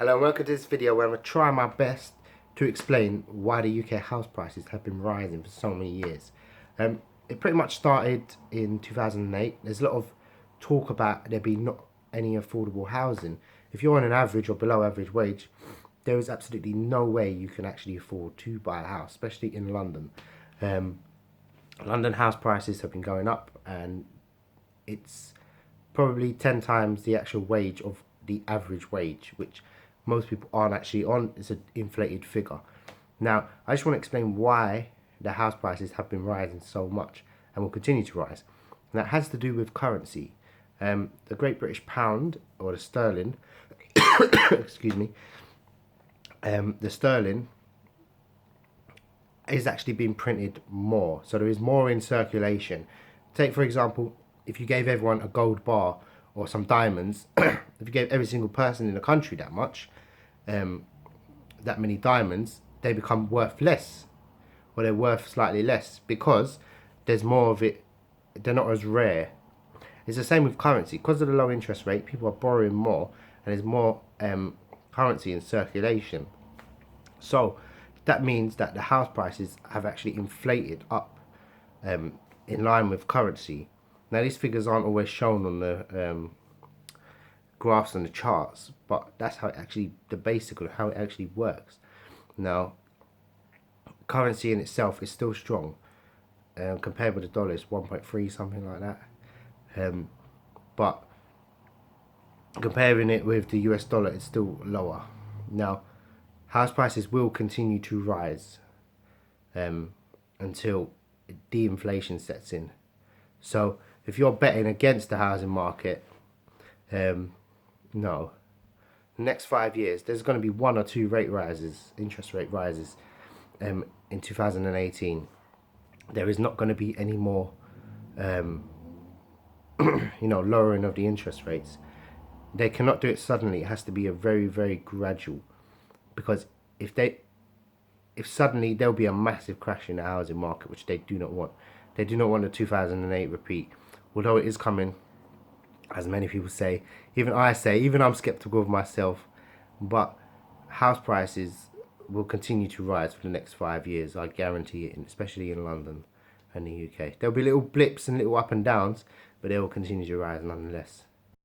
Hello and welcome to this video where I'm going to try my best to explain why the UK house prices have been rising for so many years. It pretty much started in 2008. There's a lot of talk about there being not any affordable housing. If you're on an average or below average wage, there is absolutely no way you can actually afford to buy a house, especially in London. London house prices have been going up and it's probably 10 times the actual wage of the average wage, which most people aren't actually on. It's an inflated figure. Now, I just want to explain why the house prices have been rising so much and will continue to rise. And that has to do with currency. The Great British Pound, or the sterling, excuse me, the sterling is actually being printed more. So there is more in circulation. Take, for example, if you gave everyone a gold bar or some diamonds, if you gave every single person in the country that much, that many diamonds, they become worth less, or they're worth slightly less because there's more of it. They're not as rare. It's the same with currency. Because of the low interest rate, people are borrowing more, and there's more currency in circulation. So that means that the house prices have actually inflated up in line with currency. Now, these figures aren't always shown on the graphs and the charts, but that's how it actually, the basic of how it actually works. Now, currency in itself is still strong. Compared with the dollar, it's 1.3, something like that. But comparing it with the US dollar, it's still lower. Now, house prices will continue to rise until de-inflation sets in. So if you're betting against the housing market, no. Next 5 years, there's going to be 1 or 2 rate rises, interest rate rises in 2018. There is not going to be any more, lowering of the interest rates. They cannot do it suddenly. It has to be a very, very gradual. Because if suddenly, there'll be a massive crash in the housing market, which they do not want. They do not want the 2008 repeat. Although it is coming, as many people say, even I'm skeptical of myself, but house prices will continue to rise for the next 5 years. I guarantee it, especially in London and the UK. There'll be little blips and little up and downs, but they will continue to rise nonetheless.